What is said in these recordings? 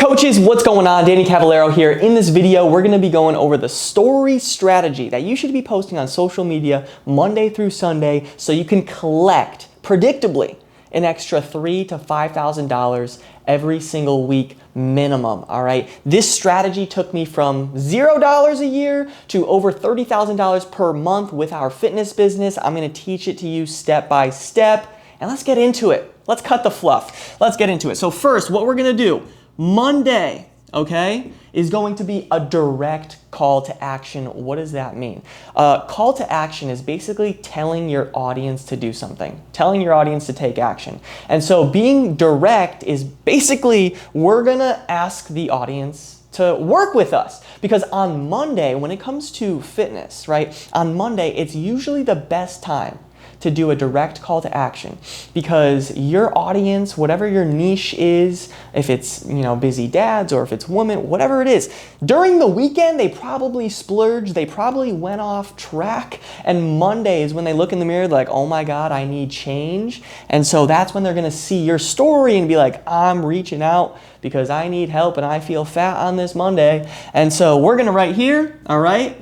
Coaches, what's going on? Danny Cavallero here. In this video, we're going to be going over the story strategy that you should be posting on social media Monday through Sunday so you can collect, predictably, an extra $3,000 to $5,000 every single week minimum, all right? This strategy took me from $0 a year to over $30,000 per month with our fitness business. I'm going to teach it to you step by step, and let's get into it. Let's cut the fluff. Let's get into it. So first, what we're going to do, Monday, okay, is going to be a direct call to action. What does that mean? Call to action is basically telling your audience to do something, telling your audience to take action. And so being direct is basically we're going to ask the audience to work with us. Because on Monday, when it comes to fitness, right, on Monday, it's usually the best time to do a direct call to action because your audience, whatever your niche is, if it's, busy dads or if it's women, whatever it is, during the weekend, they probably splurged, they probably went off track, and Monday is when they look in the mirror like, oh my God, I need change. And so that's when they're gonna see your story and be like, I'm reaching out because I need help and I feel fat on this Monday. And so we're gonna write here, all right,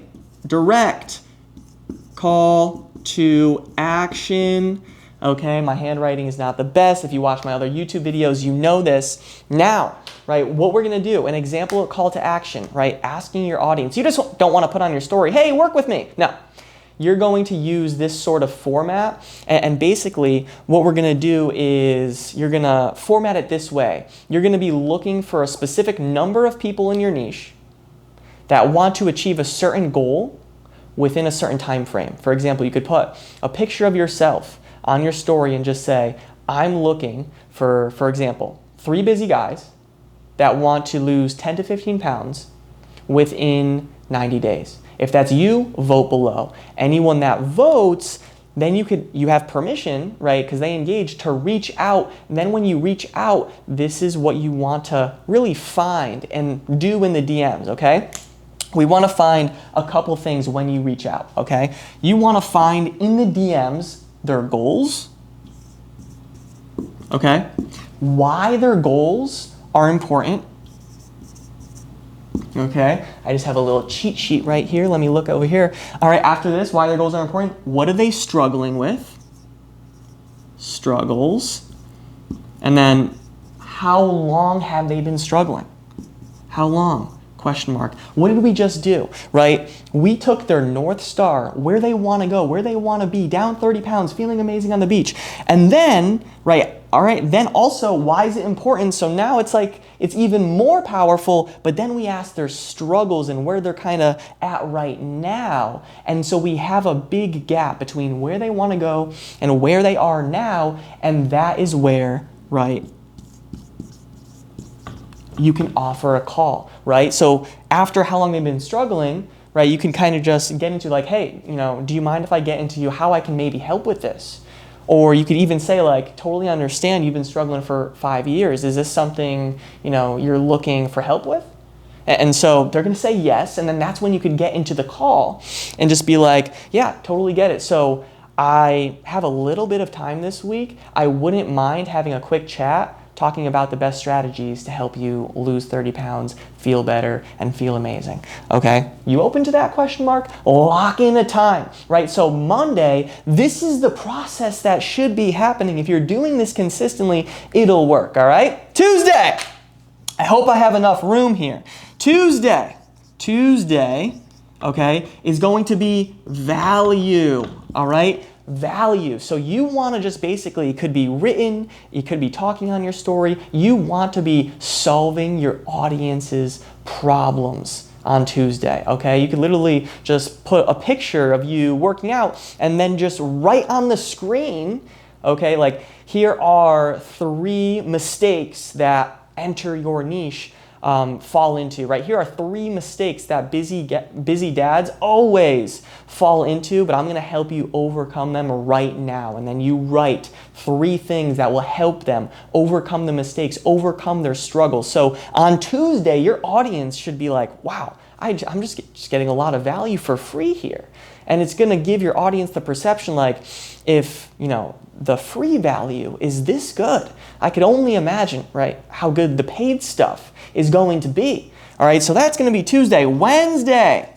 direct call to action. Okay, my handwriting is not the best. If you watch my other YouTube videos, you know this. Now, right, what we're gonna do, an example of call to action, right? Asking your audience. You just don't wanna put on your story, hey, work with me. No, you're going to use this sort of format. And basically what we're gonna do is you're gonna format it this way. You're gonna be looking for a specific number of people in your niche that want to achieve a certain goal within a certain time frame. For example, you could put a picture of yourself on your story and just say, I'm looking for example, 3 busy guys that want to lose 10 to 15 pounds within 90 days. If that's you, vote below. Anyone that votes, then you have permission, right? Because they engage to reach out. And then when you reach out, this is what you want to really find and do in the DMs, okay? We want to find a couple things when you reach out, okay? You want to find in the DMs their goals, okay? Why their goals are important, okay? I just have a little cheat sheet right here. Let me look over here. All right, after this, why their goals are important. What are they struggling with? Struggles. And then how long have they been struggling? How long? Question mark. What did we just do, right? We took their North Star, where they want to go, where they want to be, down 30 pounds, feeling amazing on the beach. And then, right, all right, then also, why is it important? So now it's like, it's even more powerful, but then we ask their struggles and where they're kind of at right now. And so we have a big gap between where they want to go and where they are now. And that is where, right, you can offer a call, right? So after how long they've been struggling, right, you can kind of just get into like, hey, do you mind if I get into how I can maybe help with this? Or you could even say like, totally understand you've been struggling for 5 years. Is this something, you're looking for help with? And so they're gonna say yes, and then that's when you could get into the call and just be like, yeah, totally get it. So I have a little bit of time this week. I wouldn't mind having a quick chat talking about the best strategies to help you lose 30 pounds, feel better, and feel amazing, okay? You open to that question mark? Lock in a time, right? So Monday, this is the process that should be happening. If you're doing this consistently, it'll work, all right? Tuesday, I hope I have enough room here. Tuesday, okay, is going to be value, all right? Value. So you want to just basically, it could be written, it could be talking on your story. You want to be solving your audience's problems on Tuesday, okay? You could literally just put a picture of you working out and then just write on the screen, okay, like here are 3 mistakes that enter your niche fall into, right? Here are 3 mistakes that busy dads always fall into, but I'm gonna help you overcome them right now. And then you write 3 things that will help them overcome the mistakes, overcome their struggles. So on Tuesday, your audience should be like, wow, I'm just getting a lot of value for free here. And it's going to give your audience the perception like, if, the free value is this good, I could only imagine, right, how good the paid stuff is going to be. All right, so that's going to be Tuesday. Wednesday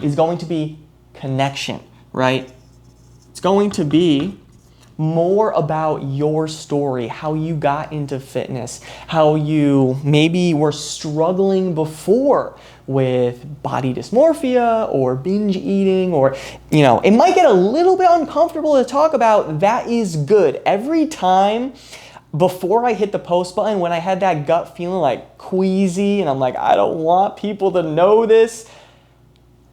is going to be connection, right? It's going to be more about your story, how you got into fitness, how you maybe were struggling before with body dysmorphia or binge eating, or, it might get a little bit uncomfortable to talk about. That is good. Every time before I hit the post button, when I had that gut feeling like queasy and I'm like, I don't want people to know this,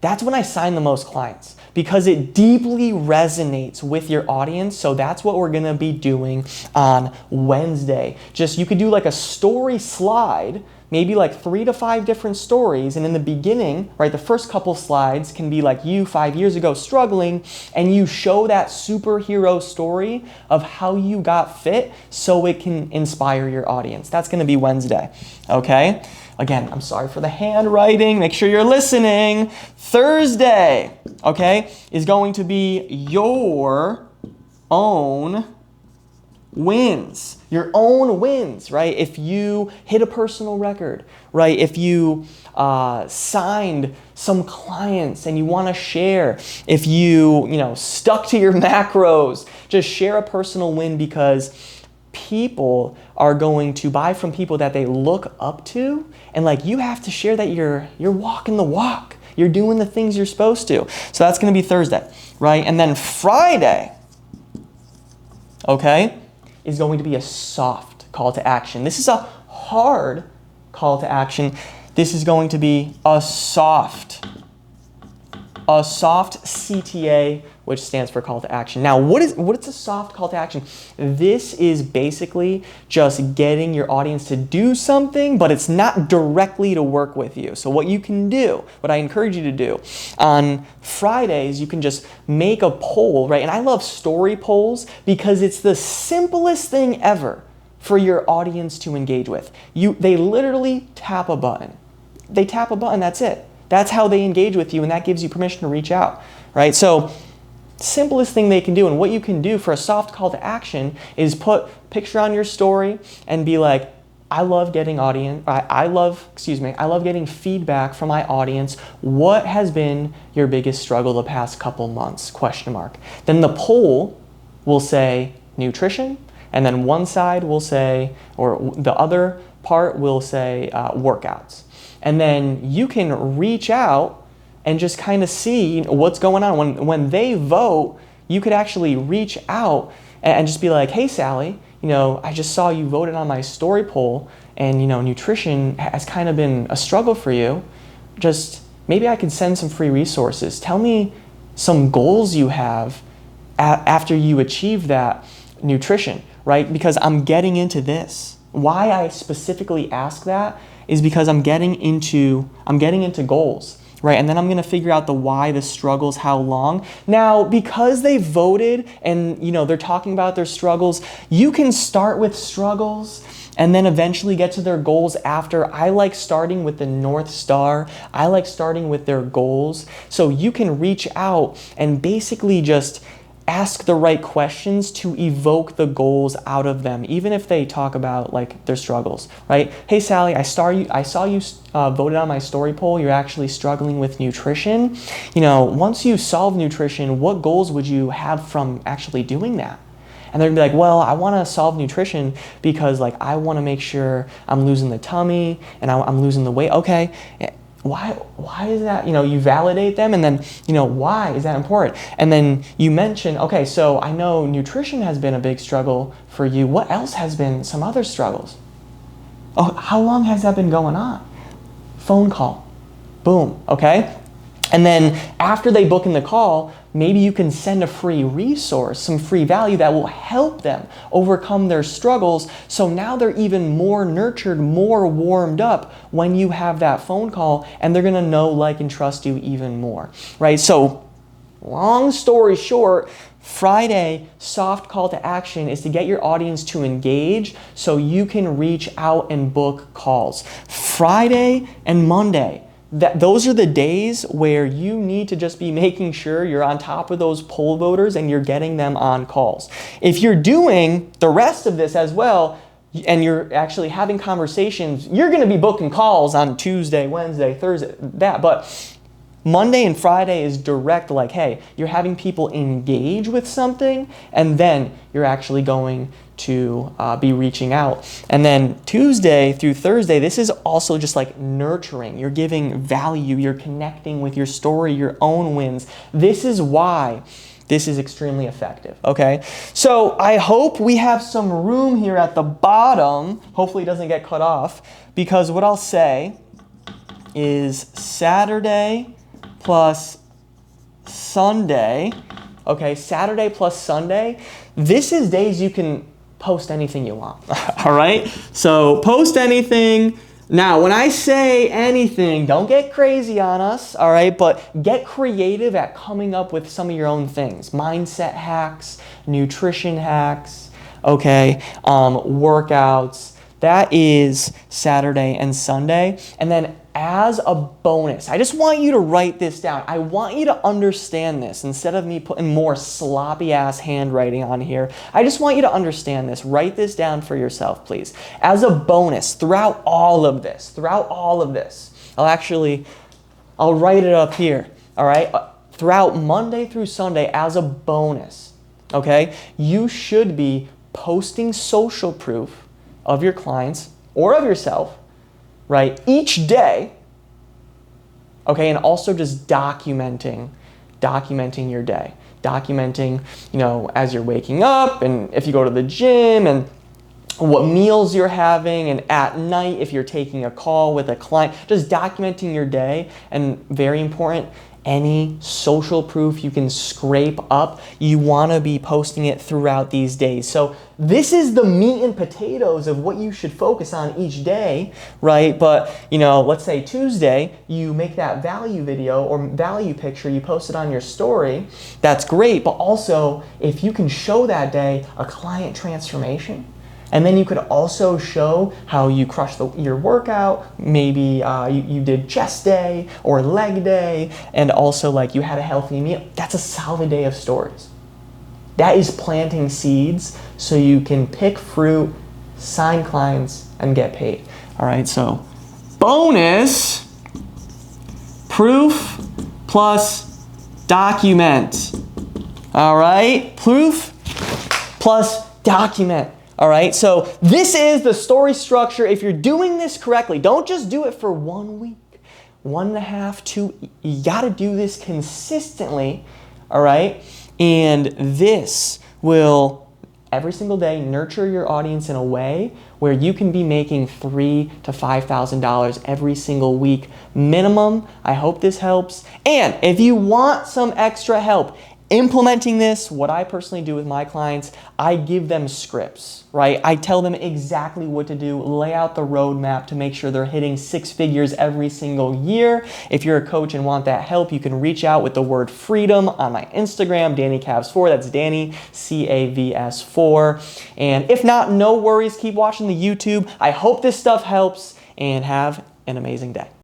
that's when I sign the most clients, because it deeply resonates with your audience. So that's what we're gonna be doing on Wednesday. You could do like a story slide, maybe like 3 to 5 different stories. And in the beginning, right, the first couple slides can be like you 5 years ago struggling, and you show that superhero story of how you got fit so it can inspire your audience. That's gonna be Wednesday, okay? Again, I'm sorry for the handwriting. Make sure you're listening. Thursday, okay, is going to be your own wins. Your own wins, right? If you hit a personal record, right? If you signed some clients and you want to share, if you, stuck to your macros, just share a personal win, because people are going to buy from people that they look up to, and like you have to share that you're walking the walk. You're doing the things you're supposed to. So that's going to be Thursday, right? And then Friday, okay, is going to be a soft call to action. This is a hard call to action. This is going to be a soft CTA, which stands for call to action. Now, what is a soft call to action? This is basically just getting your audience to do something, but it's not directly to work with you. So what you can do, what I encourage you to do, on Fridays, you can just make a poll, right? And I love story polls because it's the simplest thing ever for your audience to engage with. They literally tap a button. They tap a button, that's it. That's how they engage with you, and that gives you permission to reach out, right? So simplest thing they can do, and what you can do for a soft call to action is put a picture on your story and be like, I love getting getting feedback from my audience. What has been your biggest struggle the past couple months? ? Then the poll will say nutrition, and then one side will say, or the other part will say workouts. And then you can reach out and just kind of see what's going on. When they vote, you could actually reach out and just be like, hey, Sally, I just saw you voted on my story poll, and, nutrition has kind of been a struggle for you. Just maybe I could send some free resources. Tell me some goals you have after you achieve that nutrition, right? Because I'm getting into this. Why I specifically ask that is because I'm getting into goals, right? And then I'm gonna figure out the why, the struggles, how long. Now, because they voted and they're talking about their struggles, you can start with struggles and then eventually get to their goals after. I like starting with the North Star. I like starting with their goals. So you can reach out and basically just ask the right questions to evoke the goals out of them, even if they talk about like their struggles, right? Hey, Sally, I saw you voted on my story poll. You're actually struggling with nutrition. Once you solve nutrition, what goals would you have from actually doing that? And they're gonna be like, well, I wanna solve nutrition because like I wanna make sure I'm losing the tummy and I'm losing the weight. Okay. Why is that? You validate them, and then, why is that important? And then you mention, okay, so I know nutrition has been a big struggle for you. What else has been some other struggles? Oh, how long has that been going on? Phone call. Boom, okay? And then after they book in the call, maybe you can send a free resource, some free value that will help them overcome their struggles. So now they're even more nurtured, more warmed up when you have that phone call, and they're gonna know, like, and trust you even more, right? So long story short, Friday, soft call to action is to get your audience to engage so you can reach out and book calls. Friday and Monday. Those are the days where you need to just be making sure you're on top of those poll voters and you're getting them on calls. If you're doing the rest of this as well, and you're actually having conversations, you're going to be booking calls on Tuesday, Wednesday, Thursday, but Monday and Friday is direct, like, hey, you're having people engage with something, and then you're actually going to be reaching out. And then Tuesday through Thursday, this is also just like nurturing. You're giving value. You're connecting with your story, your own wins. This is why this is extremely effective, okay? So I hope we have some room here at the bottom. Hopefully it doesn't get cut off, because what I'll say is Saturday plus Sunday, okay? Saturday plus Sunday. This is days you can post anything you want, all right? So post anything. Now, when I say anything, don't get crazy on us, all right? But get creative at coming up with some of your own things. Mindset hacks, nutrition hacks, okay? Workouts. That is Saturday and Sunday. And then as a bonus, I just want you to write this down. I want you to understand this instead of me putting more sloppy ass handwriting on here. I just want you to understand this. Write this down for yourself, please. As a bonus, throughout all of this, I'll write it up here, all right? Throughout Monday through Sunday as a bonus, okay? You should be posting social proof of your clients or of yourself, right, each day, okay, and also just documenting your day, documenting, you know, as you're waking up, and if you go to the gym, and what meals you're having, and at night if you're taking a call with a client, just documenting your day. And very important, any social proof you can scrape up, you want to be posting it throughout these days. So this is the meat and potatoes of what you should focus on each day, right? But, you know, let's say Tuesday, you make that value video or value picture, you post it on your story. That's great. But also, if you can show that day a client transformation, and then you could also show how you crushed your workout. Maybe you did chest day or leg day, and also like you had a healthy meal. That's a solid day of stories. That is planting seeds so you can pick fruit, sign clients, and get paid. All right, so bonus, proof plus document. All right, proof plus document. All right, so this is the story structure. If you're doing this correctly, don't just do it for 1 week, 1.5, 2. You got to do this consistently, all right? And this will, every single day, nurture your audience in a way where you can be making $3,000 to $5,000 every single week minimum. I hope this helps. And if you want some extra help implementing this, what I personally do with my clients, I give them scripts, right? I tell them exactly what to do, lay out the roadmap to make sure they're hitting 6 figures every single year. If you're a coach and want that help, you can reach out with the word freedom on my Instagram, DannyCavs4. That's Danny, CAVS4. And if not, no worries, keep watching the YouTube. I hope this stuff helps, and have an amazing day.